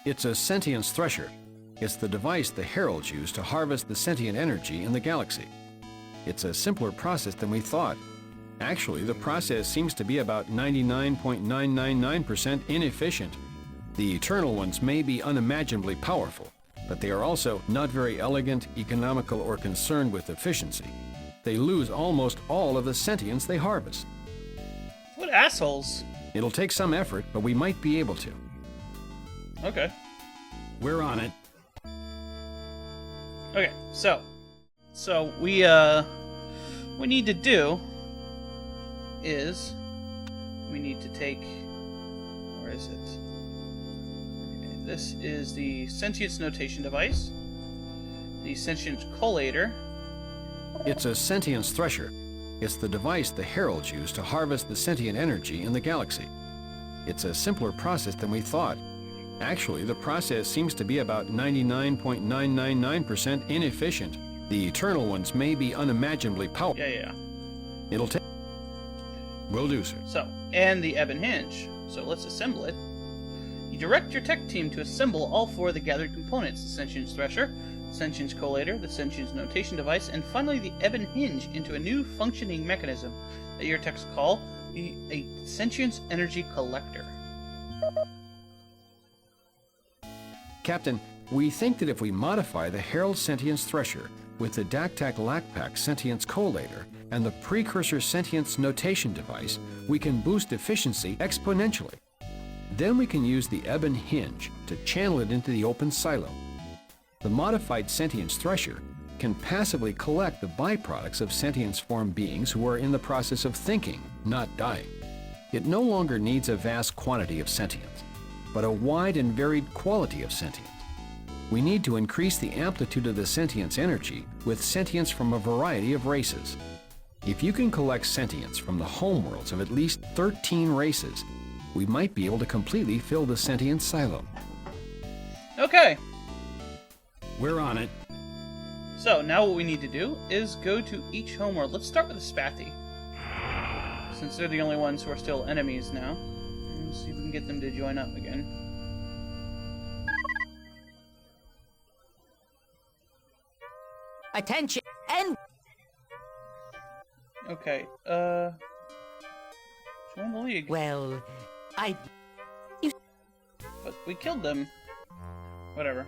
It's a sentience thresher. It's the device the heralds use to harvest the sentient energy in the galaxy. It's a simpler process than we thought. Actually, the process seems to be about 99.999% inefficient. The Eternal Ones may be unimaginably powerful, but they are also not very elegant, economical, or concerned with efficiency. They lose almost all of the sentience they harvest. What assholes. It'll take some effort, but we might be able to. Okay. We're on it. Okay, so we need to do is we need to take, where is it? Okay, this is the Sentience notation device, the Sentient collator. It's a sentience thresher. It's the device the heralds use to harvest the sentient energy in the galaxy. It's a simpler process than we thought. Actually, the process seems to be about 99.999% inefficient. The Eternal Ones may be unimaginably powerful. Yeah. It'll take... Will do, sir. So, and the Ebon Hinge. So let's assemble it. You direct your tech team to assemble all four of the gathered components: the Sentience Thresher, the Sentience Collator, the Sentience Notation Device, and finally the Ebon Hinge into a new functioning mechanism that your techs call a Sentience Energy Collector. Captain, we think that if we modify the Herald Sentience Thresher with the Daktak-Lakpak Sentience Collator and the Precursor Sentience Notation Device, we can boost efficiency exponentially. Then we can use the Ebon Hinge to channel it into the open silo. The modified Sentience Thresher can passively collect the byproducts of sentience-formed beings who are in the process of thinking, not dying. It no longer needs a vast quantity of sentience, but a wide and varied quality of sentience. We need to increase the amplitude of the sentience energy with sentience from a variety of races. If you can collect sentience from the homeworlds of at least 13 races, we might be able to completely fill the sentience silo. Okay. We're on it. So now what we need to do is go to each homeworld. Let's start with the Spathi, since they're the only ones who are still enemies now. Let's see if we can get them to join up again. Attention and Okay, join the league. well, But we killed them. Whatever.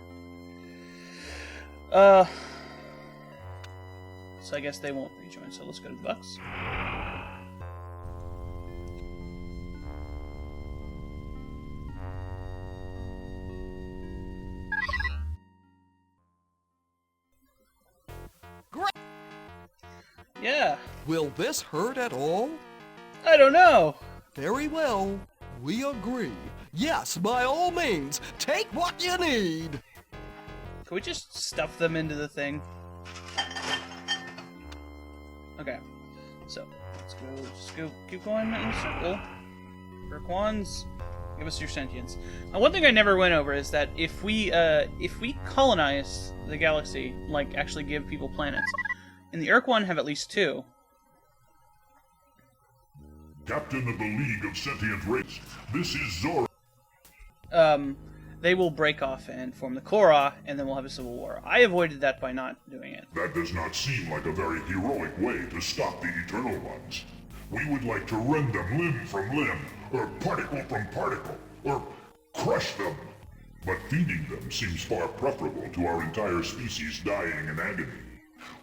So I guess they won't rejoin, so let's go to the Bucks. Yeah. Will this hurt at all? I don't know. Very well. We agree. Yes, by all means, take what you need. Can we just stuff them into the thing? Okay. So, let's go, keep going in a circle. Urquans, give us your sentience. Now, one thing I never went over is that if we colonize the galaxy, like actually give people planets, and the Urquan have at least 2. Captain of the League of Sentient Race, this is Zora. They will break off and form the Korra, and then we'll have a civil war. I avoided that by not doing it. That does not seem like a very heroic way to stop the Eternal Ones. We would like to rend them limb from limb, or particle from particle, or crush them. But feeding them seems far preferable to our entire species dying in agony.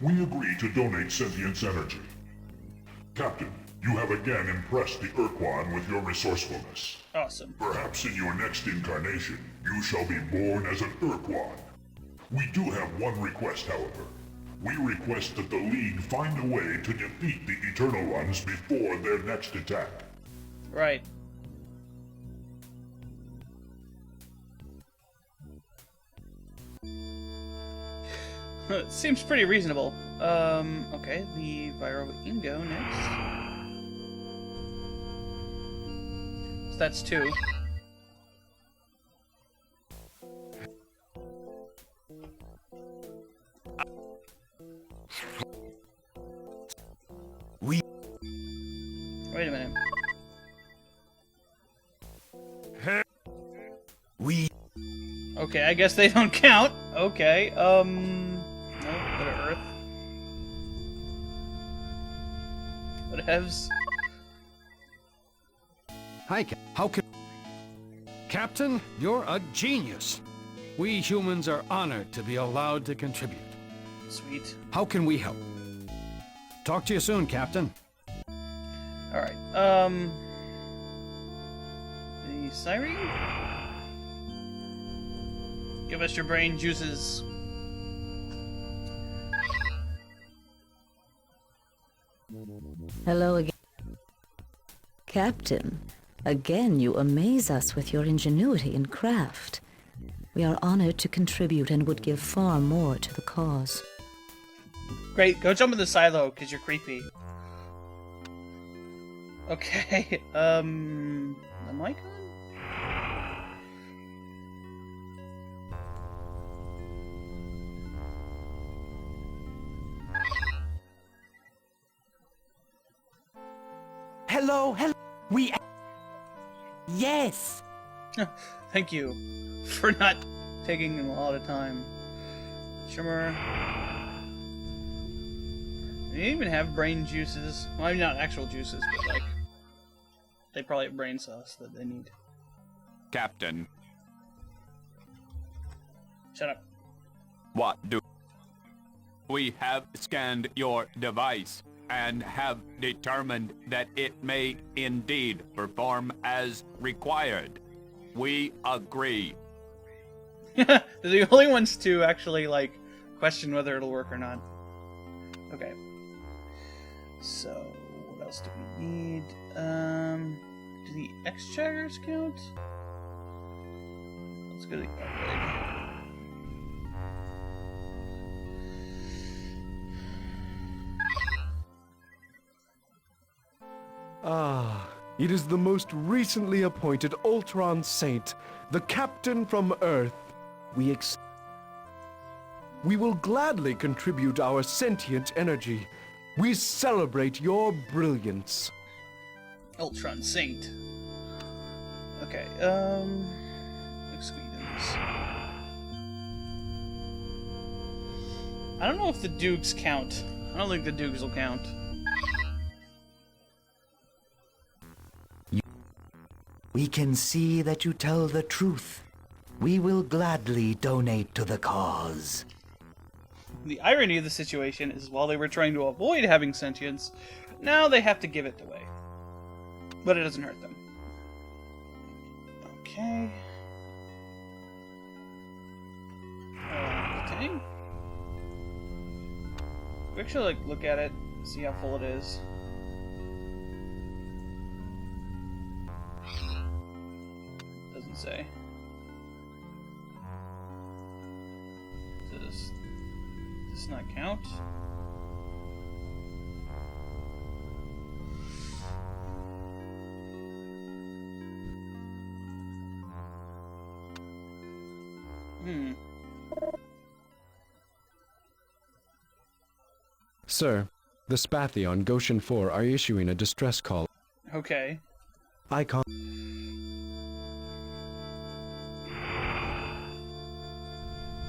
We agree to donate sentience energy. Captain, you have again impressed the Urquan with your resourcefulness. Awesome. Perhaps in your next incarnation, you shall be born as an Urquan. We do have one request, however. We request that the League find a way to defeat the Eternal Ones before their next attack. Right. It seems pretty reasonable. Okay, the Viro Ingo next. So that's 2. Wait a minute. Okay, I guess they don't count. Okay, no, go to Earth. Whatevs. Hi, how can... Captain, you're a genius. We humans are honored to be allowed to contribute. Sweet. How can we help? Talk to you soon, Captain. Alright, the siren? Give us your brain juices. Hello again. Captain, again you amaze us with your ingenuity and craft. We are honored to contribute and would give far more to the cause. Great, go jump in the silo, because you're creepy. Okay, the mic on? Hello. Yes. Thank you for not taking a lot of time. Shimmer. They even have brain juices. Well, I mean, not actual juices, but like, they probably have brain sauce that they need. Captain, Shut up. what do we have scanned your device and have determined that it may indeed perform as required. We agree. They're the only ones to actually, like, question whether it'll work or not. Okay. So, what else do we need? Do the X-Chatters count? Let's go to the upgrade. Ah, it is the most recently appointed Ultron Saint, the Captain from Earth. We will gladly contribute our sentient energy. We celebrate your brilliance. Ultron Saint. Okay, Exquidums. I don't know if the Dukes count. I don't think the Dukes will count. We can see that you tell the truth. We will gladly donate to the cause. The irony of the situation is while they were trying to avoid having sentience, now they have to give it away. But it doesn't hurt them. Okay. Okay. We actually like look at it, see how full it is. Doesn't say. Does this not count? Sir, the Spathi on Goshen 4 are issuing a distress call. Okay. Icon.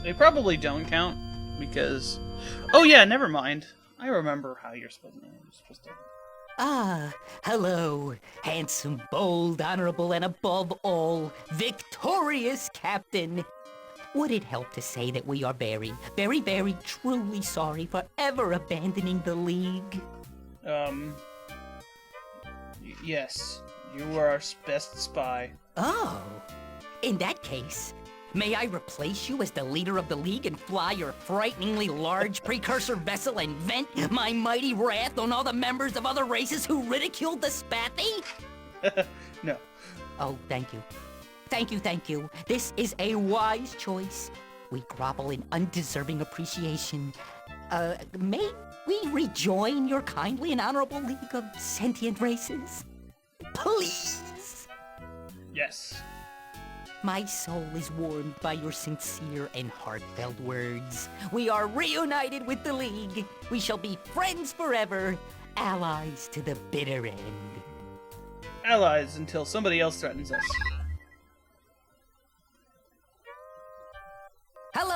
They probably don't count because. Oh yeah, never mind. I remember how you're supposed to. Ah, hello, handsome, bold, honorable, and above all, victorious Captain. Would it help to say that we are very, very, very truly sorry for ever abandoning the League? Yes. You were our best spy. Oh, in that case, may I replace you as the leader of the League and fly your frighteningly large precursor vessel and vent my mighty wrath on all the members of other races who ridiculed the Spathi? No. Oh, thank you. Thank you. This is a wise choice. We grovel in undeserving appreciation. May we rejoin your kindly and honorable League of Sentient Races? Please! Yes. My soul is warmed by your sincere and heartfelt words. We are reunited with the League. We shall be friends forever, allies to the bitter end. Allies until somebody else threatens us.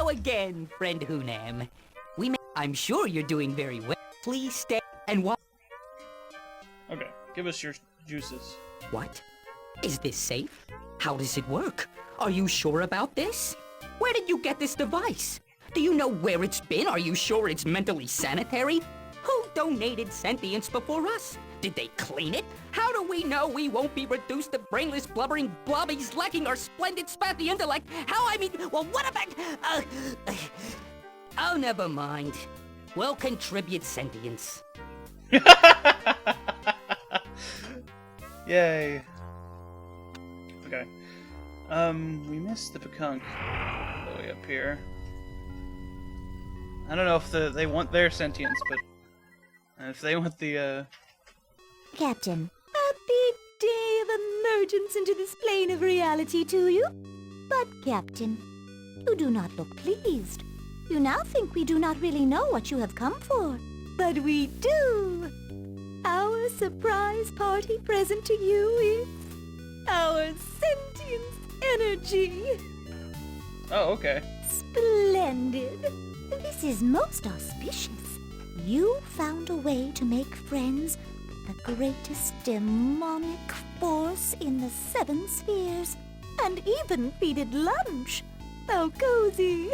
Hello again, friend Hunam. I'm sure you're doing very well. Please stay and what? Okay, give us your juices. What? Is this safe? How does it work? Are you sure about this? Where did you get this device? Do you know where it's been? Are you sure it's mentally sanitary? Who donated sentience before us? Did they clean it? How do we know we won't be reduced to brainless, blubbering blobbies lacking our splendid spathy intellect? Well, what about... Oh, never mind. We'll contribute sentience. Yay. Okay. We missed the Pekunk all the way up here. I don't know if they want their sentience, but if they want the, Captain, a big day of emergence into this plane of reality to you. But, Captain, you do not look pleased. You now think we do not really know what you have come for. But we do. Our surprise party present to you is our sentience energy. Oh, okay. Splendid. This is most auspicious. You found a way to make friends with the greatest demonic force in the 7 spheres, and even feeded lunch. How cozy.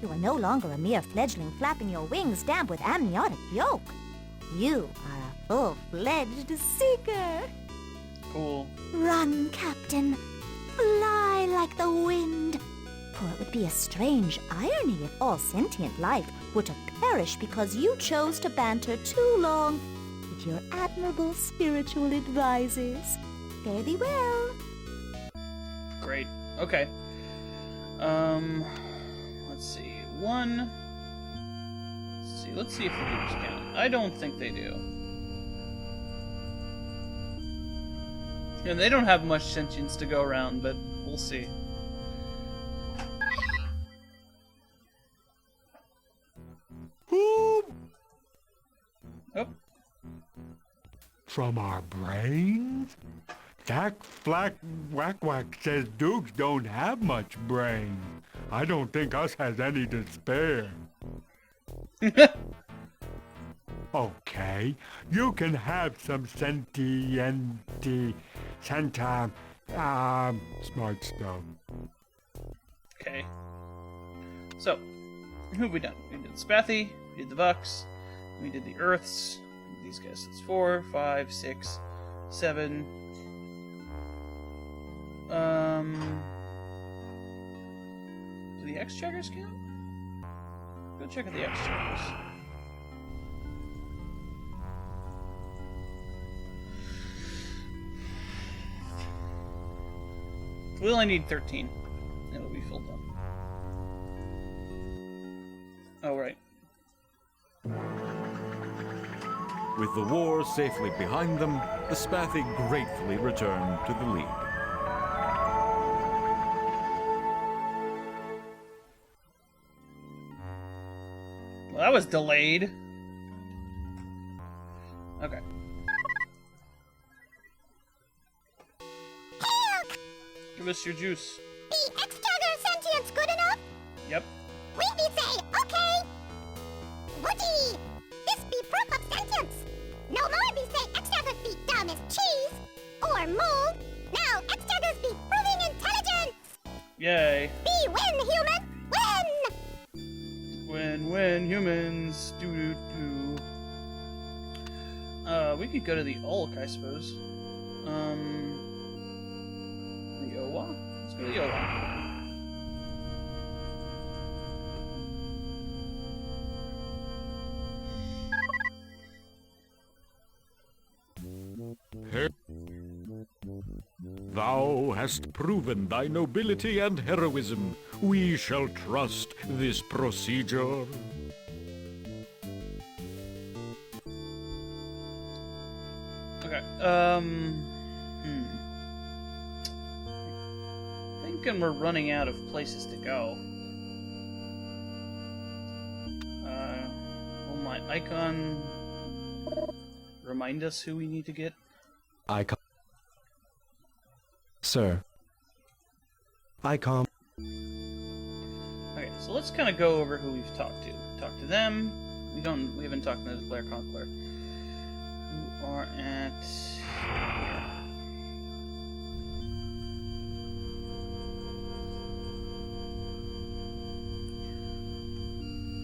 You are no longer a mere fledgling flapping your wings damp with amniotic yolk. You are a full-fledged seeker. Cool. Run, Captain. Fly like the wind. For it would be a strange irony if all sentient life were to perish because you chose to banter too long with your admirable spiritual advisors. Fare thee well. Great. Okay. Let's see. Let's see if the groups count. I don't think they do. And they don't have much sentience to go around, but we'll see. Oh. From our brains? Dak Flack Whack Whack says Dukes don't have much brain. I don't think us has any to spare. Okay, you can have some smart stuff. Okay. So, who have we done? We did the Spathy, we did the Vux, we did the Earths, these guys. It's 4, 5, 6, 7. Do the X-Checkers count? Go check out the X-Checkers. We only need 13. It'll be filled up. Oh, right. With the war safely behind them, the Spathy gratefully returned to the lead. Well, that was delayed. Okay. Give us your juice. The X-Jagger sentience good enough? Yep. We say, okay. Woody, this be proof of sentience. No more be say X-Jaggers be dumb as cheese or mold. Now X-Jaggers be proving intelligence. Yay. Be win, human. Win. Win, humans. Do. We could go to the Ulk, I suppose. The Owa? Let's go to the Owa. Thou hast proven thy nobility and heroism. We shall trust this procedure. Okay, Thinking we're running out of places to go. Will my icon remind us who we need to get? Icon. Sir. Icon. Okay, so let's kind of go over who we've talked to. Talked to them. We haven't talked to the Claire Conqueror. Who are at here.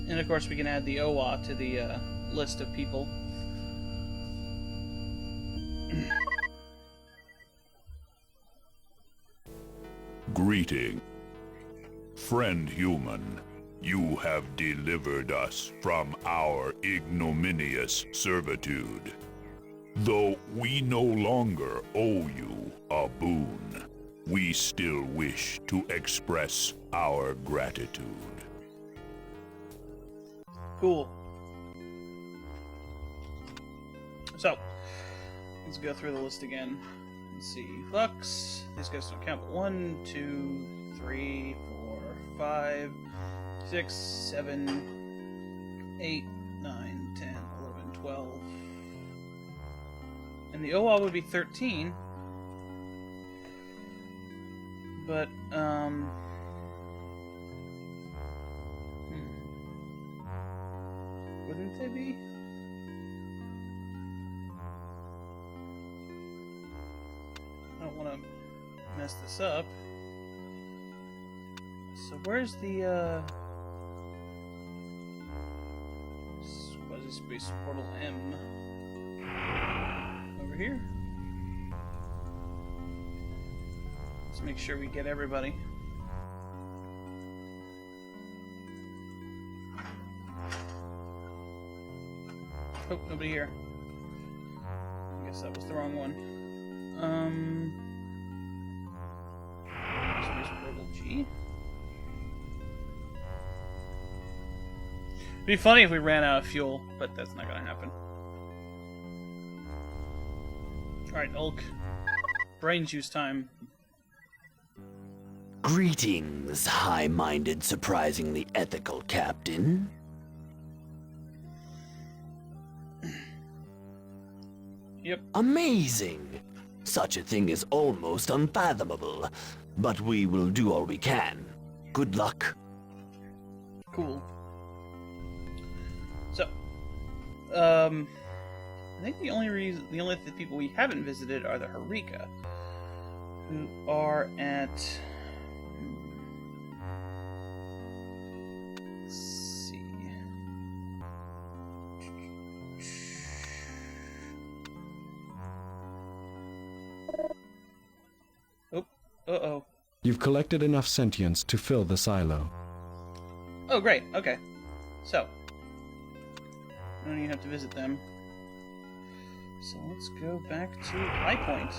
And of course, we can add the OWA to the list of people. Greeting. Friend human, you have delivered us from our ignominious servitude. Though we no longer owe you a boon, we still wish to express our gratitude. Cool. So, let's go through the list again. Let's see. Lux. These guys don't count, but 1, 2, 3, 4, 5, 6, 7, 8, 9, 10, 11, 12. And the OWA would be 13. But, wouldn't they be? I don't want to mess this up. So where's the Quasi-Space Portal M? Over here? Let's make sure we get everybody. Oh, nobody here. I guess that was the wrong one. Space Portal G. It'd be funny if we ran out of fuel, but that's not gonna happen. Alright, Ulk. Brain juice time. Greetings, high-minded, surprisingly ethical captain. Yep. Amazing! Such a thing is almost unfathomable, but we will do all we can. Good luck. Cool. So, I think the only people we haven't visited are the Harika, who are at. Let's see. Oh, uh-oh. You've collected enough sentience to fill the silo. Oh, great. Okay. So, I don't even have to visit them. So let's go back to High Point.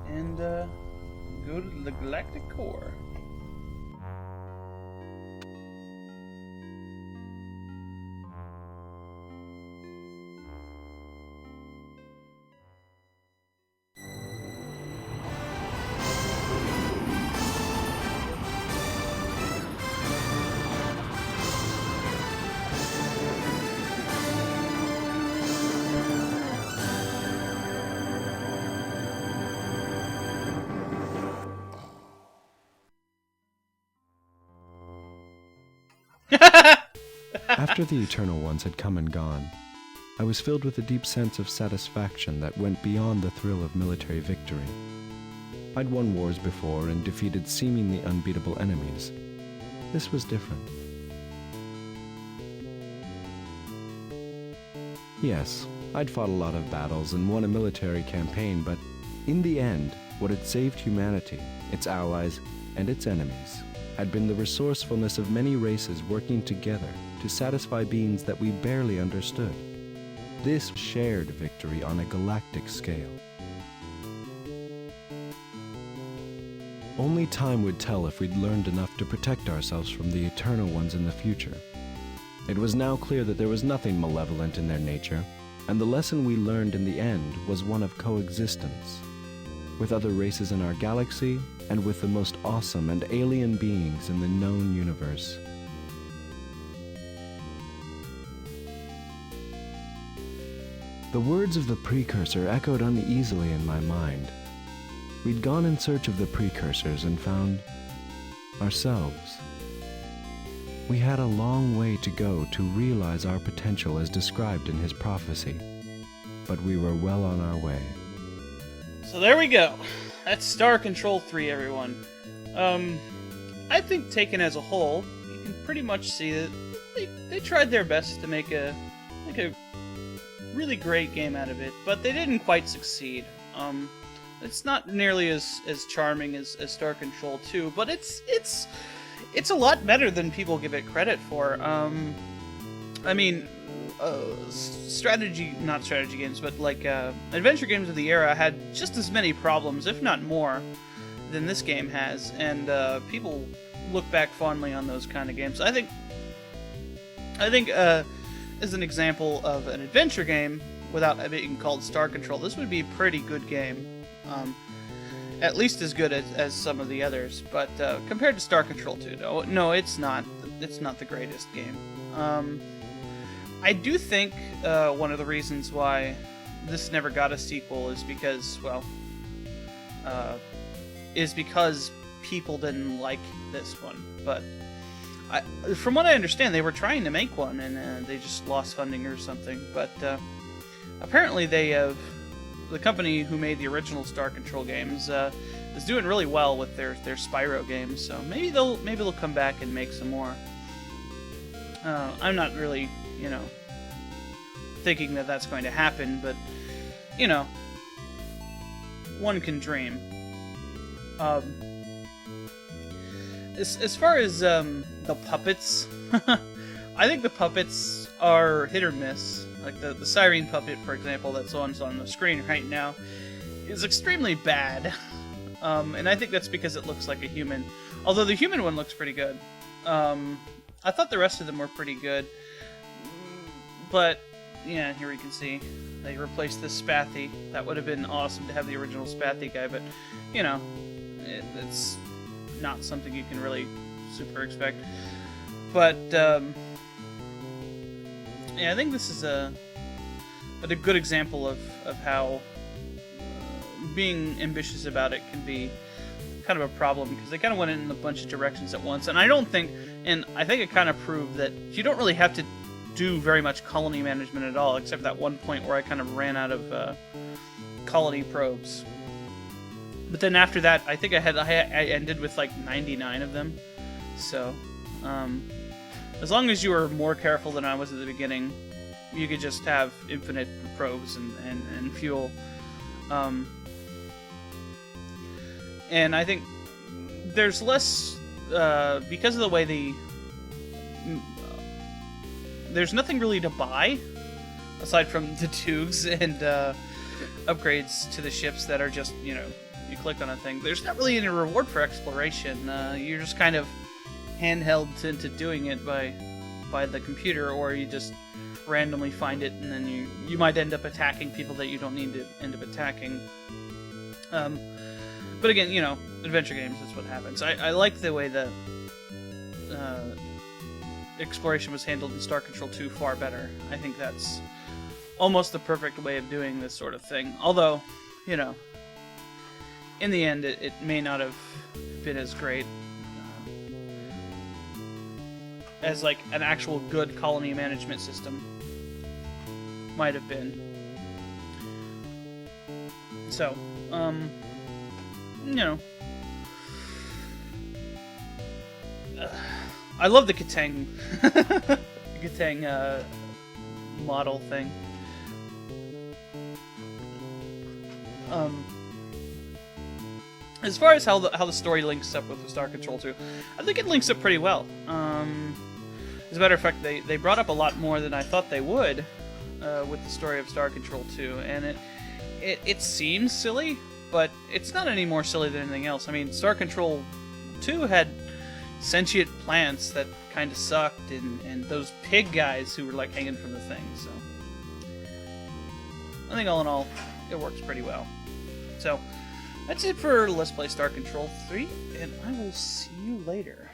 And, go to the Galactic Core. After the Eternal Ones had come and gone, I was filled with a deep sense of satisfaction that went beyond the thrill of military victory. I'd won wars before and defeated seemingly unbeatable enemies. This was different. Yes, I'd fought a lot of battles and won a military campaign, but in the end, what had saved humanity, its allies, and its enemies had been the resourcefulness of many races working together to satisfy beings that we barely understood. This shared victory on a galactic scale. Only time would tell if we'd learned enough to protect ourselves from the Eternal Ones in the future. It was now clear that there was nothing malevolent in their nature, and the lesson we learned in the end was one of coexistence, with other races in our galaxy and with the most awesome and alien beings in the known universe. The words of the precursor echoed uneasily in my mind. We'd gone in search of the precursors and found ourselves. We had a long way to go to realize our potential as described in his prophecy, but we were well on our way. So there we go. That's Star Control 3, everyone. I think taken as a whole, you can pretty much see that they tried their best to make a really great game out of it, but they didn't quite succeed. It's not nearly as charming as Star Control 2, but it's a lot better than people give it credit for. I mean, not strategy games, but like adventure games of the era had just as many problems, if not more, than this game has, and people look back fondly on those kind of games. I think as an example of an adventure game without it being called Star Control, this would be a pretty good game. At least as good as some of the others, but compared to Star Control 2, no, it's not. It's not the greatest game. I do think one of the reasons why this never got a sequel is because, well, people didn't like this one. But from what I understand, they were trying to make one, and they just lost funding or something. But apparently the company who made the original Star Control games is doing really well with their Spyro games, so maybe they'll come back and make some more. I'm not really, thinking that that's going to happen, but one can dream. As far as the puppets, I think the puppets are hit or miss. Like the Siren puppet, for example, that's on the screen right now, is extremely bad. And I think that's because it looks like a human. Although the human one looks pretty good. I thought the rest of them were pretty good. But, yeah, here we can see they replaced this Spathy. That would have been awesome to have the original Spathy guy, but, it's not something you can really super expect. But, yeah, I think this is a good example of how being ambitious about it can be kind of a problem, because they kind of went in a bunch of directions at once. And I think it kind of proved that you don't really have to do very much colony management at all, except that one point where I kind of ran out of colony probes. But then after that, I think I ended with like 99 of them. So, as long as you were more careful than I was at the beginning, you could just have infinite probes and fuel. And I think there's less, because of the way there's nothing really to buy, aside from the tubes and upgrades to the ships that are just, you click on a thing. There's not really any reward for exploration. You're just kind of handheld into doing it by the computer, or you just randomly find it, and then you might end up attacking people that you don't need to end up attacking. But again, adventure games, that's what happens. I like the way that exploration was handled in Star Control 2 far better. I think that's almost the perfect way of doing this sort of thing. Although, in the end, it may not have been as great as like an actual good colony management system might have been. So, I love the Katang, model thing. As far as how the story links up with the Star Control 2, I think it links up pretty well. As a matter of fact, they brought up a lot more than I thought they would with the story of Star Control 2, and it seems silly, but it's not any more silly than anything else. I mean, Star Control 2 had sentient plants that kind of sucked, and those pig guys who were like hanging from the thing, so I think all in all, it works pretty well. So, that's it for Let's Play Star Control 3, and I will see you later.